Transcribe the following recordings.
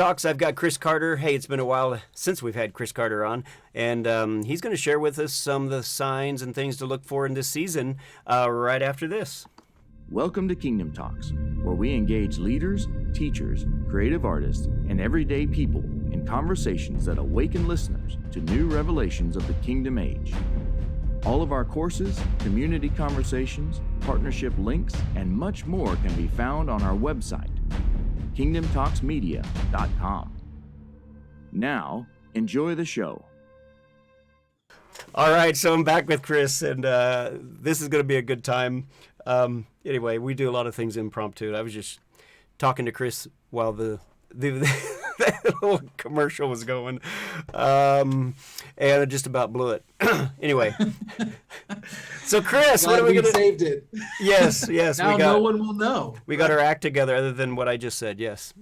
Talks. I've got Chris Carter. Hey, it's been a while since we've had Chris Carter on, and he's going to share with us some of the signs and things to look for in this season right after this. Welcome to Kingdom Talks, where we engage leaders, teachers, creative artists, and everyday people in conversations that awaken listeners to new revelations of the Kingdom Age. All of our courses, community conversations, partnership links, and much more can be found on our website, kingdomtalksmedia.com. Now, enjoy the show. All right, so I'm back with Chris, and this is going to be a good time. Anyway, we do a lot of things impromptu. I was just talking to Chris while the little commercial was going, and I just about blew it. Anyway, so Chris, what are we gonna? Saved it. Yes. Now no one will know. We got our act together, other than what I just said. Yes.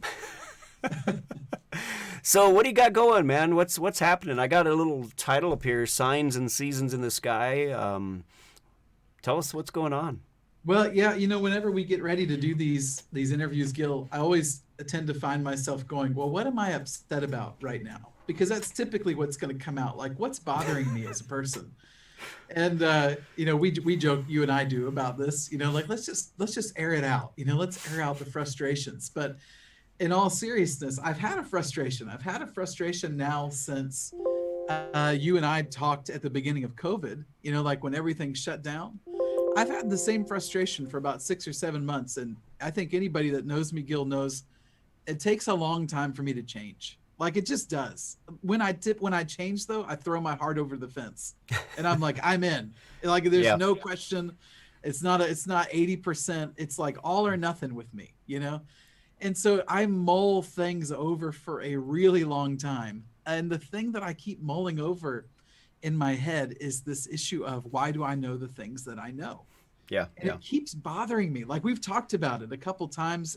So what do you got going, man? What's happening? I got a little title up here: Signs and Seasons in the Sky. Tell us what's going on. Well, yeah, whenever we get ready to do these interviews, Gil, I always tend to find myself going, well, what am I upset about right now? Because that's typically what's going to come out. Like, what's bothering me as a person? And we joke, you and I do, about this. Like let's just air it out. Let's air out the frustrations. But in all seriousness, I've had a frustration. I've had a frustration now since you and I talked at the beginning of COVID. Like when everything shut down. I've had the same frustration for about 6 or 7 months, and I think anybody that knows me, Gil, knows it takes a long time for me to change. Like it just does. When I change though, I throw my heart over the fence, and I'm like, I'm in. Like there's no question. It's not 80%. It's like all or nothing with me, And so I mull things over for a really long time, and the thing that I keep mulling over in my head is this issue of why do I know the things that I know? And it keeps bothering me. Like we've talked about it a couple times,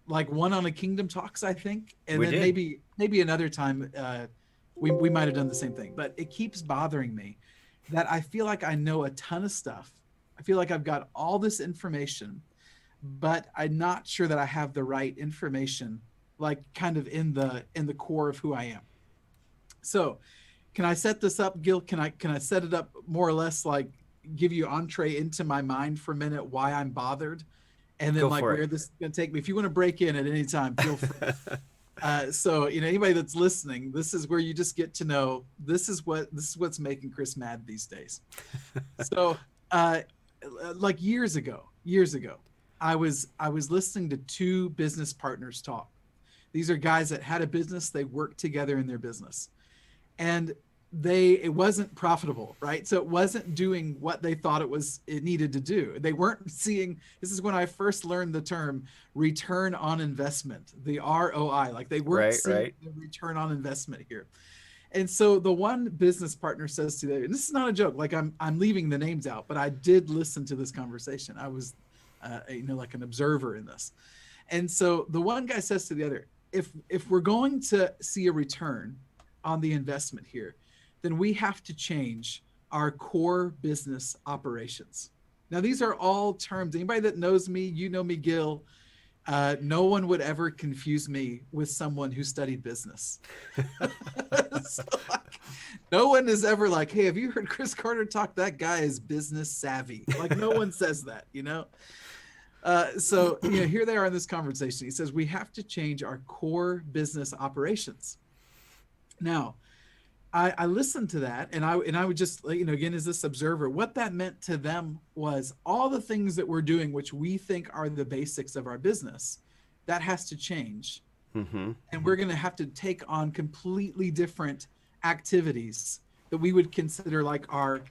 like one on a Kingdom Talks, I think, and then maybe another time we might have done the same thing. But it keeps bothering me that I feel like I know a ton of stuff. I feel like I've got all this information, but I'm not sure that I have the right information, like kind of in the core of who I am. So can I set this up, Gil? Can I set it up more or less, like give you entree into my mind for a minute, why I'm bothered, and then like where this is going to take me. If you want to break in at any time, feel free. So anybody that's listening, this is where you just get to know this is what's making Chris mad these days. So like years ago, I was listening to two business partners talk. These are guys that had a business, they worked together in their business. And it wasn't profitable, right? So it wasn't doing what they thought it needed to do. They weren't seeing, this is when I first learned the term return on investment, the ROI, like they weren't seeing the return on investment here. And so the one business partner says to them, and this is not a joke, like I'm leaving the names out, but I did listen to this conversation. I was, like an observer in this. And so the one guy says to the other, if we're going to see a return on the investment here, then we have to change our core business operations. Now, these are all terms. Anybody that knows me, you know me, Gil, no one would ever confuse me with someone who studied business. So, like, no one is ever like, hey, have you heard Chris Carter talk? That guy is business savvy. Like no one says that, So here they are in this conversation. He says, we have to change our core business operations. Now, I listened to that, and I would just, again, as this observer, what that meant to them was all the things that we're doing, which we think are the basics of our business, that has to change. Mm-hmm. And we're going to have to take on completely different activities that we would consider like our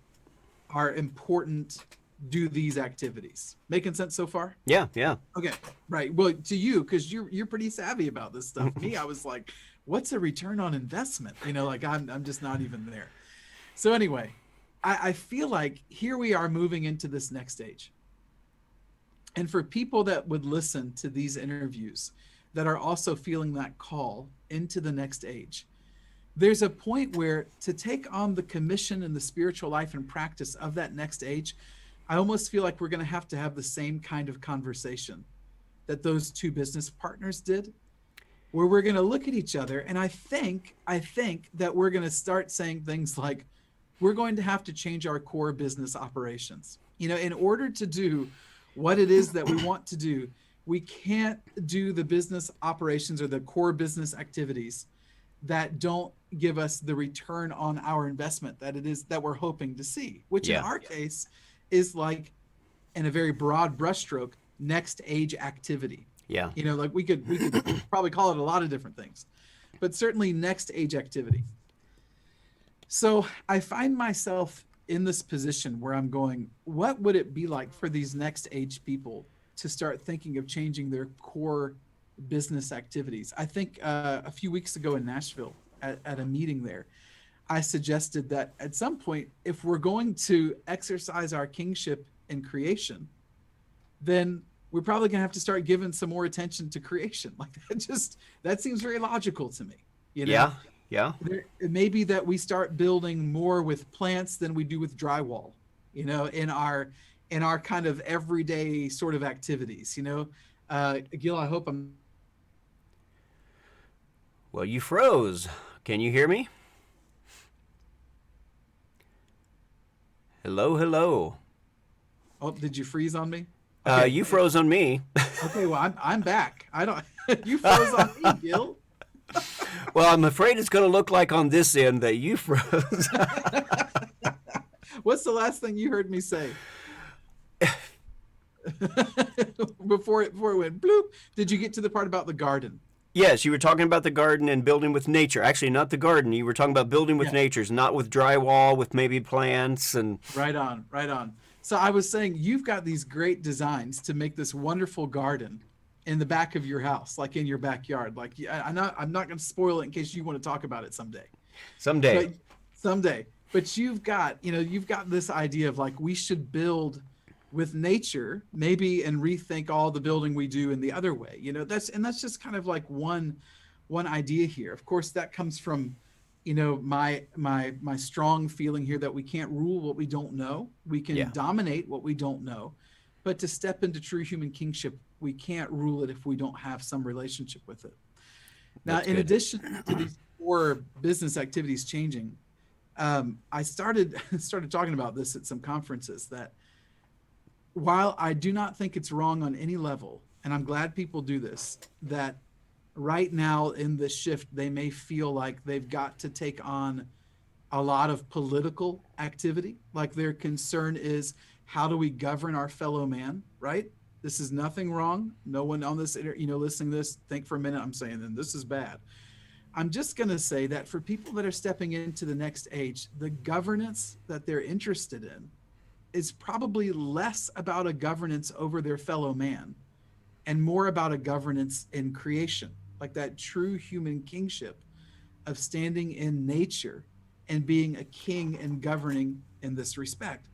important do these activities. Making sense so far? Yeah. Okay, right. Well, to you, because you're pretty savvy about this stuff. Me, I was like, what's a return on investment? Like I'm just not even there. So anyway, I feel like here we are moving into this next stage. And for people that would listen to these interviews that are also feeling that call into the next age, there's a point where to take on the commission and the spiritual life and practice of that next age, I almost feel like we're going to have the same kind of conversation that those two business partners did. where we're going to look at each other. And I think that we're going to start saying things like, we're going to have to change our core business operations. In order to do what it is that we want to do, we can't do the business operations or the core business activities that don't give us the return on our investment that we're hoping to see, which in our case is like, in a very broad brushstroke, next age activity. Yeah. Like we could probably call it a lot of different things, but certainly next age activity. So I find myself in this position where I'm going, what would it be like for these next age people to start thinking of changing their core business activities? I think a few weeks ago in Nashville at a meeting there, I suggested that at some point, if we're going to exercise our kingship in creation, then we're probably going to have to start giving some more attention to creation. Like that seems very logical to me. Yeah. It may be that we start building more with plants than we do with drywall, in our kind of everyday sort of activities, Gil, I hope I'm. Well, you froze. Can you hear me? Hello. Oh, did you freeze on me? Okay. You froze on me. Okay, well, I'm back. I don't. You froze on me, Gil. Well, I'm afraid it's going to look like on this end that you froze. What's the last thing you heard me say? before it went bloop? Did you get to the part about the garden? Yes, you were talking about the garden and building with nature. Actually, not the garden. You were talking about building with nature, not with drywall, with maybe plants and. Right on. So I was saying, you've got these great designs to make this wonderful garden in the back of your house, like in your backyard. Like, I'm not going to spoil it in case you want to talk about it someday. But you've got this idea of like, we should build with nature, maybe, and rethink all the building we do in the other way. That's just kind of like one idea here. Of course, that comes from, my strong feeling here that we can't rule what we don't know. We can dominate what we don't know, but to step into true human kingship, we can't rule it if we don't have some relationship with it. Now, in addition to these core business activities changing, I started talking about this at some conferences, that while I do not think it's wrong on any level, and I'm glad people do this, that right now in this shift, they may feel like they've got to take on a lot of political activity. Like their concern is, how do we govern our fellow man, right? This is nothing wrong. No one on this, listening to this, think for a minute, I'm saying then this is bad. I'm just going to say that for people that are stepping into the next age, the governance that they're interested in is probably less about a governance over their fellow man and more about a governance in creation, like that true human kingship of standing in nature and being a king and governing in this respect.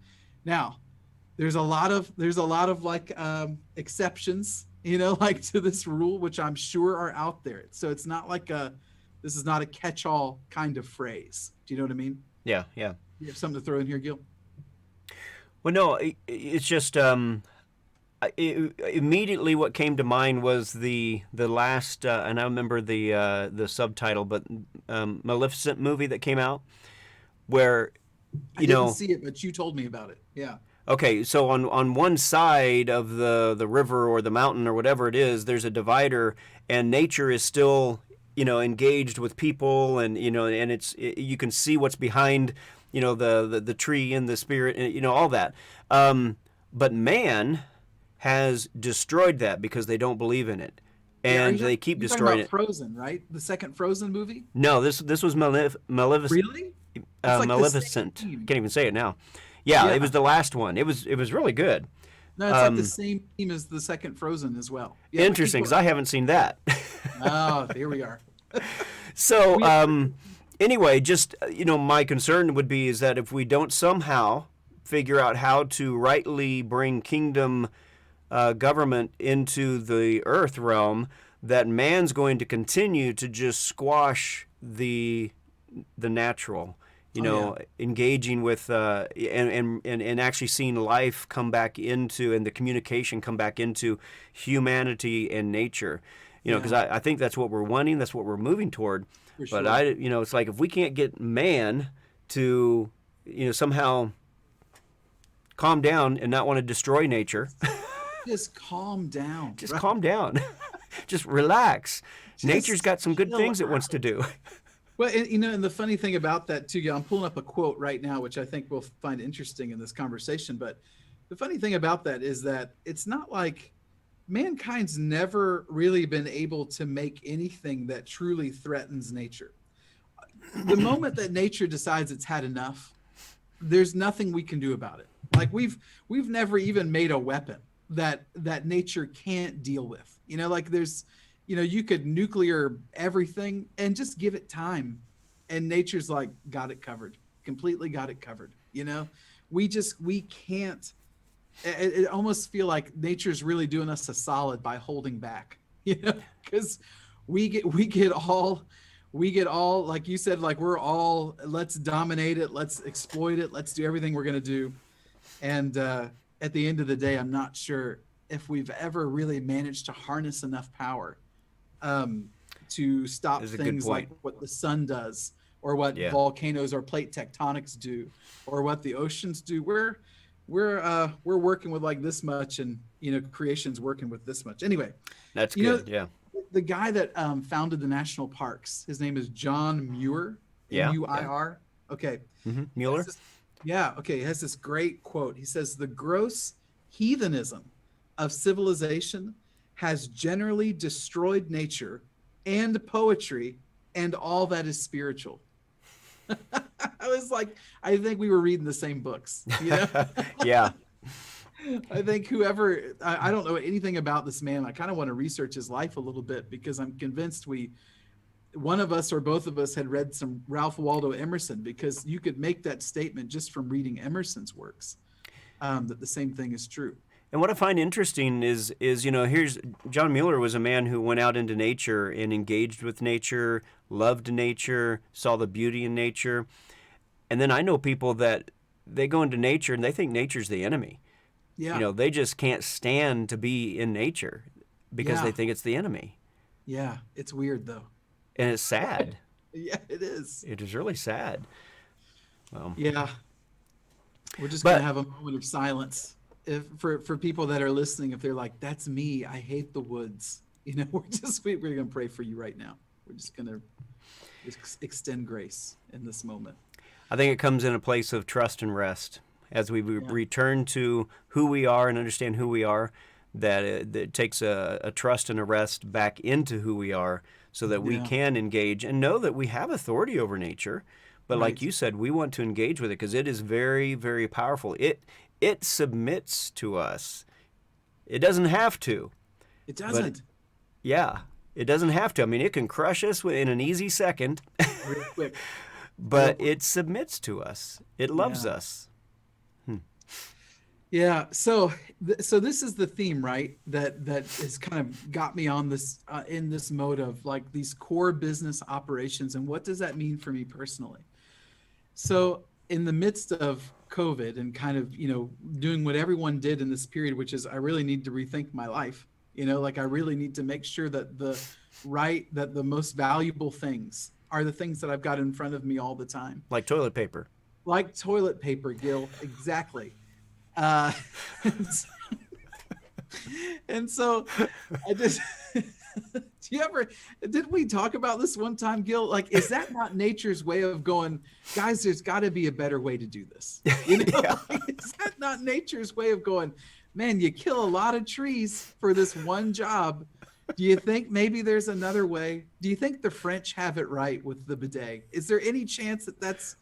Now, there's a lot of like exceptions, like to this rule, which I'm sure are out there. So it's not like this is not a catch-all kind of phrase. Do you know what I mean? Yeah. You have something to throw in here, Gil? Well, no, it's just immediately what came to mind was the last, and I remember the subtitle, but Maleficent movie that came out, where I didn't see it, but you told me about it. Yeah. Okay, so on one side of the river or the mountain or whatever it is, there's a divider, and nature is still engaged with people, and and you can see what's behind the tree and the spirit, and all that. But man has destroyed that because they don't believe in it, and they keep destroying it. Frozen, right? The second Frozen movie? No, this was Maleficent. Really? Like Maleficent. Can't even say it now. Yeah, it was the last one. It was really good. No, it's like the same theme as the second Frozen as well. Yeah, interesting, because I haven't seen that. Oh, here we are. So, anyway, just my concern would be is that if we don't somehow figure out how to rightly bring kingdom government into the earth realm, that man's going to continue to just squash the natural. Engaging with and actually seeing life come back into, and the communication come back into humanity and nature. because I think that's what we're wanting, that's what we're moving toward. For But sure. it's like if we can't get man to, somehow calm down and not want to destroy nature, Just calm down. just right? calm down, just relax. Nature's Just got some good chill things it out. wants to do. Well, and the funny thing about that too, I'm pulling up a quote right now, which I think we'll find interesting in this conversation. But the funny thing about that is that it's not like mankind's never really been able to make anything that truly threatens nature. The moment that nature decides it's had enough, there's nothing we can do about it. Like we've never even made a weapon that nature can't deal with. Like there's, you could nuclear everything and just give it time, and nature's like got it covered, completely got it covered. We can't. It almost feel like nature's really doing us a solid by holding back. Because we get all like you said, like we're all, let's dominate it, let's exploit it, let's do everything we're gonna do. And at the end of the day, I'm not sure if we've ever really managed to harness enough power to stop That's a good things like point. what the sun does, or what Yeah. volcanoes or plate tectonics do, or what the oceans do. We're working with like this much, and creation's working with this much. Anyway, That's You know, good. Yeah. the guy that founded the national parks, his name is John Muir. Yeah, Muir. Okay. Mueller. Yeah. Okay. He has this great quote. He says, "The gross heathenism of civilization has generally destroyed nature and poetry and all that is spiritual." I was like, I think we were reading the same books. Yeah. I think I don't know anything about this man. I kind of want to research his life a little bit, because I'm convinced one of us or both of us had read some Ralph Waldo Emerson, because you could make that statement just from reading Emerson's works, that the same thing is true. And what I find interesting is here's John Mueller was a man who went out into nature and engaged with nature, loved nature, saw the beauty in nature. And then I know people that they go into nature and they think nature's the enemy. Yeah. They just can't stand to be in nature because they think it's the enemy. Yeah. It's weird though. And it's sad. Yeah, it is. It is really sad. Well, Yeah. We're just But- going to have a moment of silence for people that are listening. If they're like, "That's me, I hate the woods," we're going to pray for you right now. We're just going to extend grace in this moment. I think it comes in a place of trust and rest as we return to who we are and understand who we are, that it takes a trust and a rest back into who we are, so that we can engage and know that we have authority over nature. But like you said, we want to engage with it because it is very, very powerful. It submits to us. It doesn't have to. It doesn't. Yeah, it doesn't have to. I mean, it can crush us in an easy second, Real quick. but it submits to us. It loves us. Yeah. So this is the theme, right? That has kind of got me on this in this mode of like these core business operations, and what does that mean for me personally? So in the midst of COVID and kind of doing what everyone did in this period, which is I really need to rethink my life. Like I really need to make sure that the most valuable things are the things that I've got in front of me all the time. Like toilet paper. Like toilet paper, Gil. Exactly. And so I just, did we talk about this one time, Gil? Like, is that not nature's way of going, guys, there's got to be a better way to do this? Is that not nature's way of going, man, you kill a lot of trees for this one job. Do you think maybe there's another way? Do you think the French have it right with the bidet? Is there any chance that that's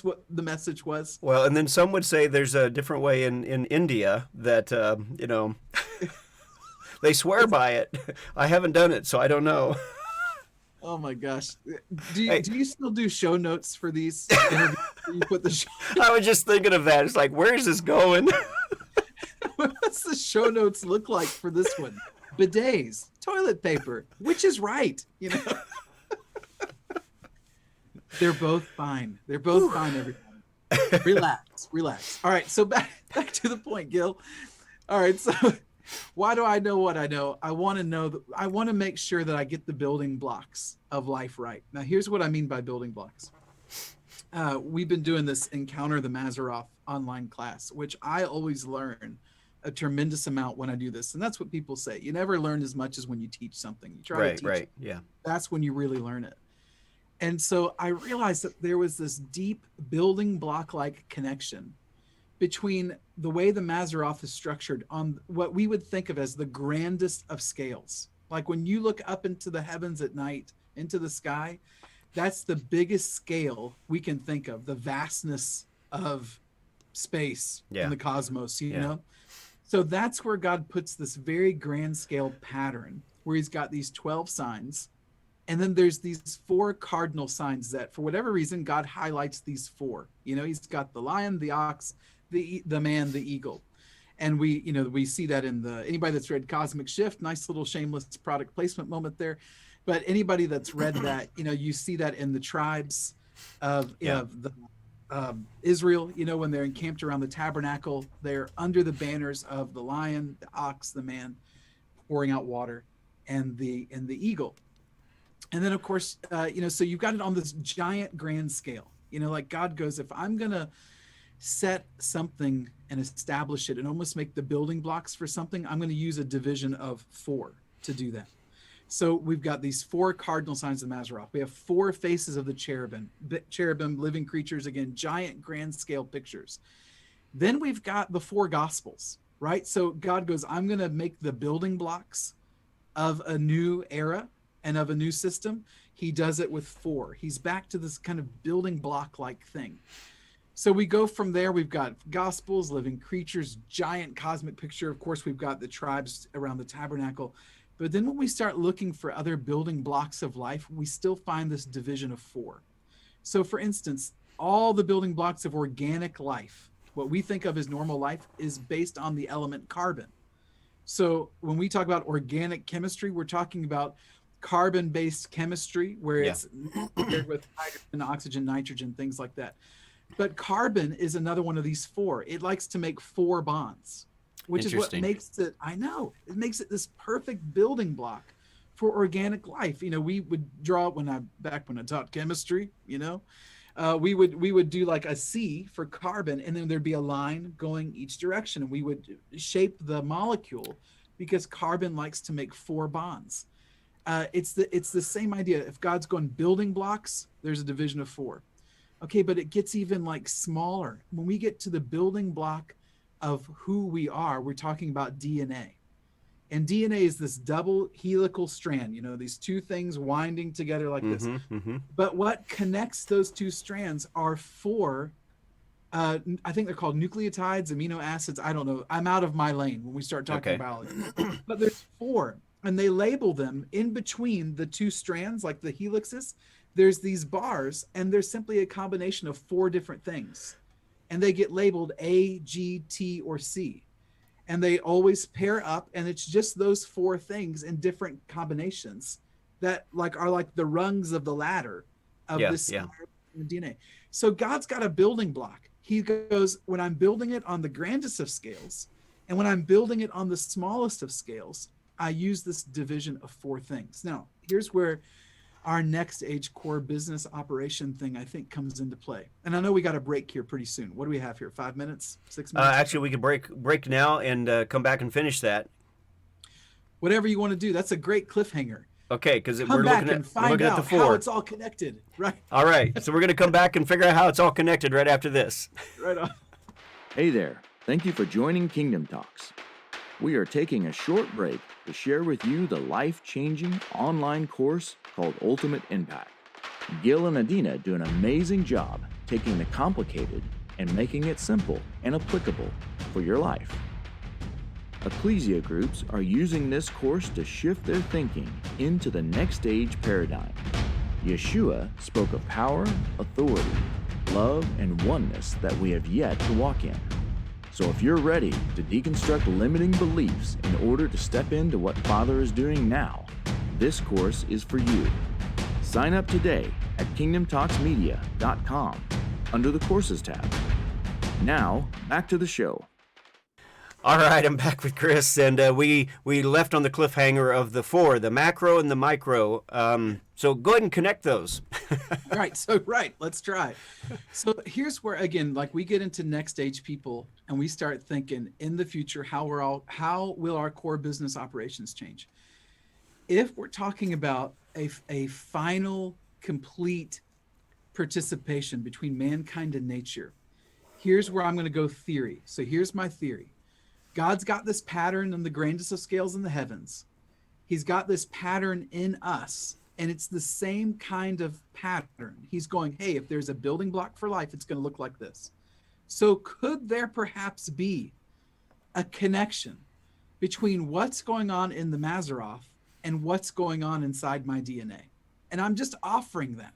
what the message was? Well, and then some would say there's a different way in India that, they swear by it. I haven't done it, so I don't know. Oh my gosh. Do you still do show notes for these interviews? You put the show I was just thinking of that. It's like, where is this going? What's the show notes look like for this one? Bidets, toilet paper, which is right, They're both fine. They're both fine, everybody. Relax. All right, so back to the point, Gil. All right, so Why do I know what I know? I want to know that I want to make sure that I get the building blocks of life right. Now, here's what I mean by building blocks. We've been doing this Encounter the Mazzaroth online class, which I always learn a tremendous amount when I do this. And that's what people say. You never learn as much as when you teach something. You try to teach it. Yeah. That's when you really learn it. And so I realized that there was this deep building block-like connection between the way the Mazzaroth is structured on what we would think of as the grandest of scales. Like when you look up into the heavens at night, into the sky, that's the biggest scale we can think of, the vastness of space in the cosmos, you know? So that's where God puts this very grand scale pattern where he's got these 12 signs. And then there's these 4 cardinal signs that for whatever reason, God highlights these 4. You know, he's got the lion, the ox, the man, the eagle. And we see that in anybody that's read Cosmic Shift, nice little shameless product placement moment there. But anybody that's read that, you see that in the tribes of Israel, when they're encamped around the tabernacle, they're under the banners of the lion, the ox, the man, pouring out water, and the eagle. And then, of course, so you've got it on this giant grand scale. Like God goes, if I'm going to set something and establish it and almost make the building blocks for something, I'm going to use a division of 4 to do that. So we've got these 4 cardinal signs of Mazzaroth. We have 4 faces of the cherubim, living creatures, again, giant grand scale pictures. Then we've got the 4 gospels, right? So God goes, I'm going to make the building blocks of a new era and of a new system. He does it with 4. He's back to this kind of building block like thing. So we go from there. We've got gospels, living creatures, giant cosmic picture. Of course, we've got the tribes around the tabernacle. But then when we start looking for other building blocks of life, we still find this division of 4. So for instance, all the building blocks of organic life, what we think of as normal life, is based on the element carbon. So when we talk about organic chemistry, we're talking about carbon-based chemistry, where it's paired with hydrogen, oxygen, nitrogen, things like that. But carbon is another one of these 4. It likes to make 4 bonds, which is what makes it, it makes it this perfect building block for organic life. We would draw back when I taught chemistry, we would do like a C for carbon, and then there'd be a line going each direction, and we would shape the molecule because carbon likes to make 4 bonds. It's the same idea. If God's going building blocks, there's a division of 4. Okay, but it gets even like smaller. When we get to the building block of who we are, we're talking about DNA. And DNA is this double helical strand, these 2 things winding together like this. But what connects those 2 strands are 4, I think they're called nucleotides, amino acids. I don't know. I'm out of my lane when we start talking biology. But there's 4, and they label them in between the 2 strands, like the helixes. There's these bars, and there's simply a combination of 4 different things. And they get labeled A, G, T, or C. And they always pair up, and it's just those 4 things in different combinations that are like the rungs of the ladder of this DNA. So God's got a building block. He goes, when I'm building it on the grandest of scales, and when I'm building it on the smallest of scales, I use this division of 4 things. Now, here's where our next age core business operation thing, I think, comes into play. And I know we got a break here pretty soon. What do we have here? 5 minutes? 6 minutes? Actually, we could break now and come back and finish that. Whatever you want to do. That's a great cliffhanger. Okay, because we're looking at the 4. How it's all connected, right? All right, so we're going to come back and figure out how it's all connected right after this. Right on. Hey there. Thank you for joining Kingdom Talks. We are taking a short break to share with you the life-changing online course called Ultimate Impact. Gil and Adina do an amazing job taking the complicated and making it simple and applicable for your life. Ekklesia groups are using this course to shift their thinking into the next age paradigm. Yeshua spoke of power, authority, love, and oneness that we have yet to walk in. So if you're ready to deconstruct limiting beliefs in order to step into what Father is doing now, this course is for you. Sign up today at kingdomtalksmedia.com under the Courses tab. Now, back to the show. All right, I'm back with Chris, and we left on the cliffhanger of the four, the macro and the micro. So go ahead and connect those. Right. Let's try. So here's where, again, like we get into next stage people and we start thinking in the future, how will our core business operations change? If we're talking about a final, complete participation between mankind and nature, here's where I'm going to go theory. So here's my theory. God's got this pattern in the grandest of scales in the heavens. He's got this pattern in us, and it's the same kind of pattern. He's going, hey, if there's a building block for life, it's going to look like this. So could there perhaps be a connection between what's going on in the Mazzaroth and what's going on inside my DNA? And I'm just offering that.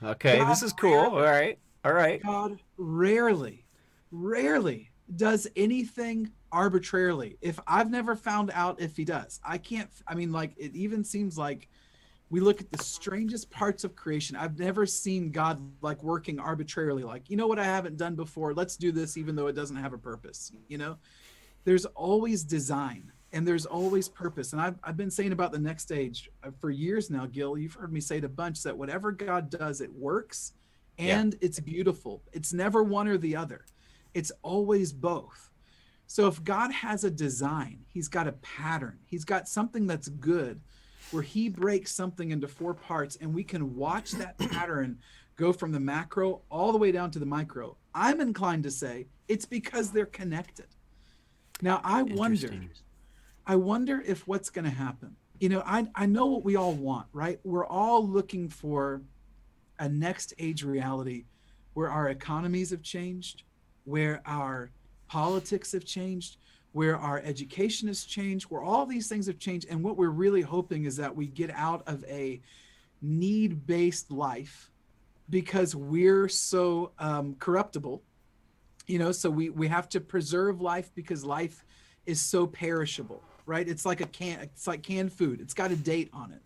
Okay, this is cool. All right. God rarely does anything arbitrarily. If I've never found out if he does, like it even seems like we look at the strangest parts of creation. I've never seen God like working arbitrarily, like, you know what I haven't done before? Let's do this even though it doesn't have a purpose. There's always design and there's always purpose. And I've been saying about the next stage for years now, Gil. You've heard me say it a bunch that whatever God does, it works and it's beautiful. It's never one or the other. It's always both. So if God has a design, he's got a pattern, he's got something that's good, where he breaks something into four parts and we can watch that pattern go from the macro all the way down to the micro. I'm inclined to say it's because they're connected. Now, I wonder if what's going to happen. I know what we all want, right? We're all looking for a next age reality where our economies have changed, where our politics have changed, where our education has changed, where all these things have changed. And what we're really hoping is that we get out of a need-based life because we're so corruptible, so we have to preserve life because life is so perishable, right? It's like canned food. It's got a date on it.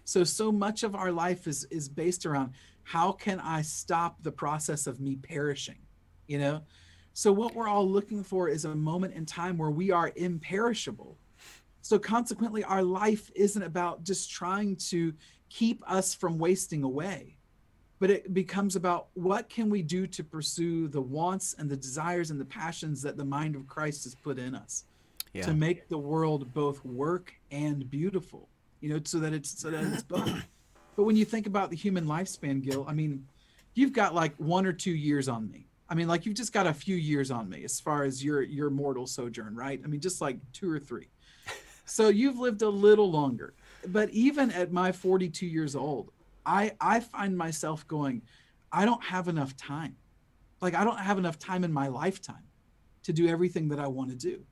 So much of our life is based around how can I stop the process of me perishing, So what we're all looking for is a moment in time where we are imperishable. So consequently, our life isn't about just trying to keep us from wasting away, but it becomes about what can we do to pursue the wants and the desires and the passions that the mind of Christ has put in us to make the world both work and beautiful, so that it's both. But when you think about the human lifespan, Gil, you've got like 1 or 2 years on me. Like you've just got a few years on me as far as your mortal sojourn, right? Just like 2 or 3. So you've lived a little longer. But even at my 42 years old, I find myself going, I don't have enough time. Like I don't have enough time in my lifetime to do everything that I want to do.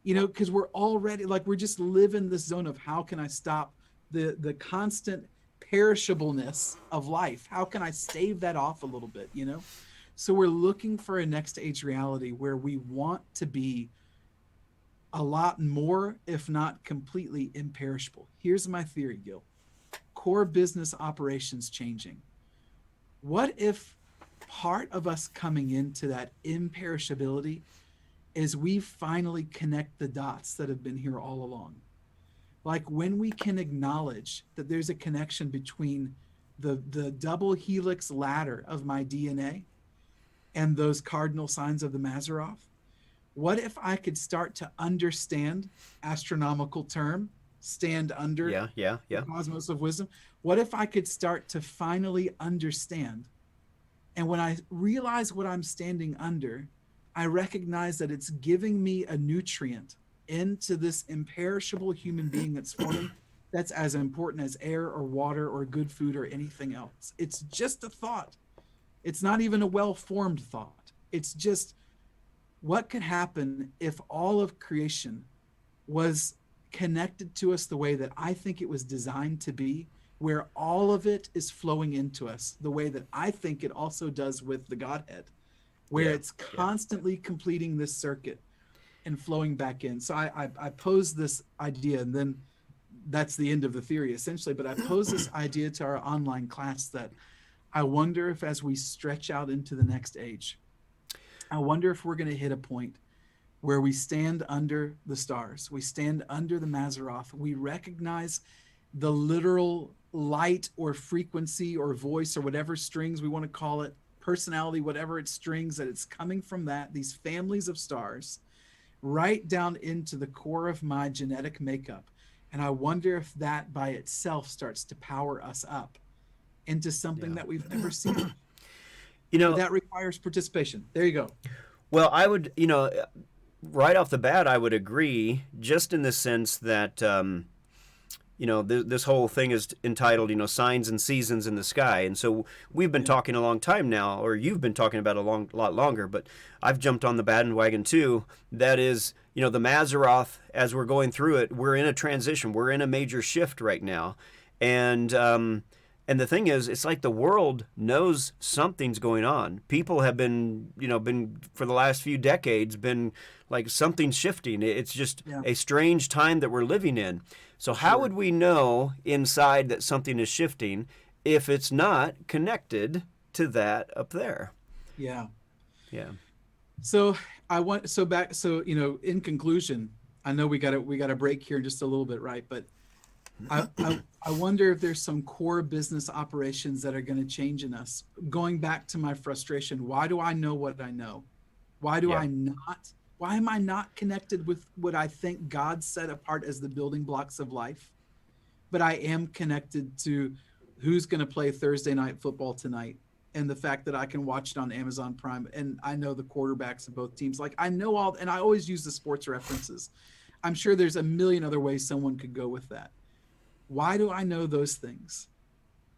Because we're already we're just live in this zone of how can I stop the constant perishableness of life? How can I stave that off a little bit, So we're looking for a next age reality where we want to be a lot more, if not completely imperishable. Here's my theory, Gil. Core business operations changing. What if part of us coming into that imperishability is we finally connect the dots that have been here all along? Like when we can acknowledge that there's a connection between the double helix ladder of my DNA and those cardinal signs of the Mazzaroth. What if I could start to understand, astronomical term, stand under the cosmos of wisdom? What if I could start to finally understand? And when I realize what I'm standing under, I recognize that it's giving me a nutrient into this imperishable human being that's forming, that's as important as air or water or good food or anything else. It's just a thought. It's not even a well-formed thought. It's just what could happen if all of creation was connected to us the way that I think it was designed to be, where all of it is flowing into us the way that I think it also does with the Godhead, where it's constantly completing this circuit and flowing back in. So I pose this idea, and then that's the end of the theory essentially, but I pose this idea to our online class that I wonder if as we stretch out into the next age, I wonder if we're going to hit a point where we stand under the stars. We stand under the Mazzaroth. We recognize the literal light or frequency or voice or whatever strings we want to call it, personality, whatever its strings, that it's coming from that, these families of stars, right down into the core of my genetic makeup. And I wonder if that by itself starts to power us up into something that we've never seen. But that requires participation. There you go. Well, I would, right off the bat, I would agree, just in the sense that, this whole thing is entitled, Signs and Seasons in the Sky. And so we've been talking a long time now, or you've been talking about a lot longer, but I've jumped on the bandwagon too. That is, the Mazzaroth, as we're going through it, we're in a transition. We're in a major shift right now. And the thing is, it's like the world knows something's going on. People have been for the last few decades, been like something's shifting. It's just a strange time that we're living in. So how would we know inside that something is shifting if it's not connected to that up there? Yeah. Yeah. So in conclusion, I know we got a break here in just a little bit, right? But I wonder if there's some core business operations that are going to change in us. Going back to my frustration, why do I know what I know? Why am I not connected with what I think God set apart as the building blocks of life? But I am connected to who's going to play Thursday night football tonight, and the fact that I can watch it on Amazon Prime, and I know the quarterbacks of both teams. Like, I know all, and I always use the sports references. I'm sure there's a million other ways someone could go with that. Why do I know those things?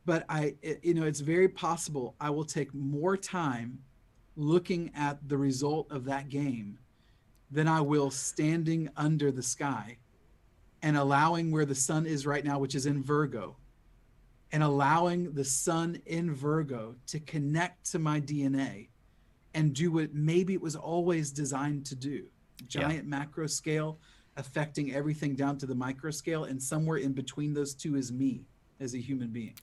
But it's very possible I will take more time looking at the result of that game than I will standing under the sky and allowing where the sun is right now, which is in Virgo, and allowing the sun in Virgo to connect to my DNA and do what maybe it was always designed to do. Giant macro scale affecting everything down to the micro scale, and somewhere in between those two is me as a human being.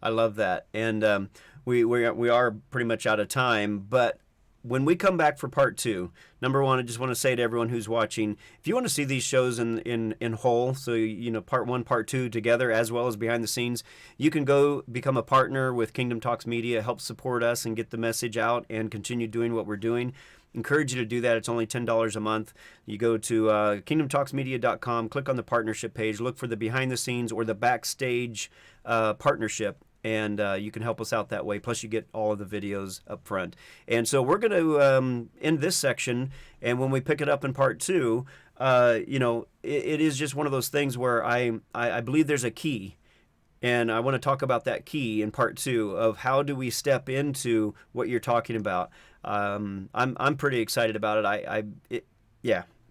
I love that. And we are pretty much out of time, but when we come back for part 2, number one, I just want to say to everyone who's watching, if you want to see these shows in whole, so part 1, part 2 together, as well as behind the scenes, you can go become a partner with Kingdom Talks Media, help support us and get the message out and continue doing what we're doing. Encourage you to do that. It's only $10 a month. You go to kingdomtalksmedia.com, click on the partnership page, look for the behind the scenes or the backstage partnership, and you can help us out that way. Plus, you get all of the videos up front. And so we're going to end this section, and when we pick it up in part 2, it is just one of those things where I believe there's a key. And I want to talk about that key in part 2 of how do we step into what you're talking about. I'm pretty excited about it.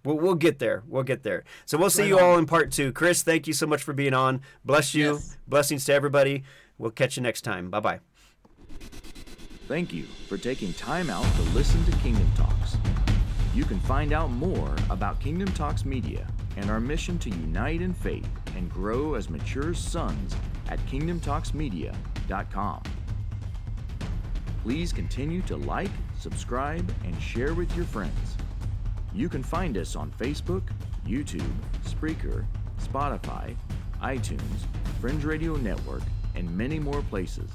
We'll get there. We'll get there. So we'll see you all in part 2. Chris, thank you so much for being on. Bless you. Yes. Blessings to everybody. We'll catch you next time. Bye-bye. Thank you for taking time out to listen to Kingdom Talks. You can find out more about Kingdom Talks Media and our mission to unite in faith and grow as mature sons at kingdomtalksmedia.com. Please continue to like, subscribe, and share with your friends. You can find us on Facebook, YouTube, Spreaker, Spotify, iTunes, Fringe Radio Network, and many more places.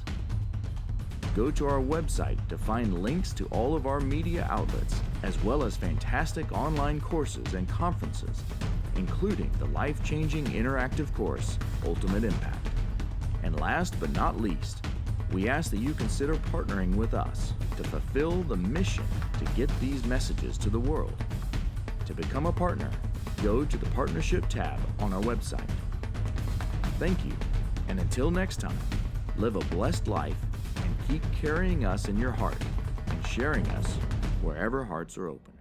Go to our website to find links to all of our media outlets, as well as fantastic online courses and conferences, including the life-changing interactive course, Ultimate Impact. And last but not least, we ask that you consider partnering with us to fulfill the mission to get these messages to the world. To become a partner, go to the Partnership tab on our website. Thank you, and until next time, live a blessed life and keep carrying us in your heart and sharing us wherever hearts are open.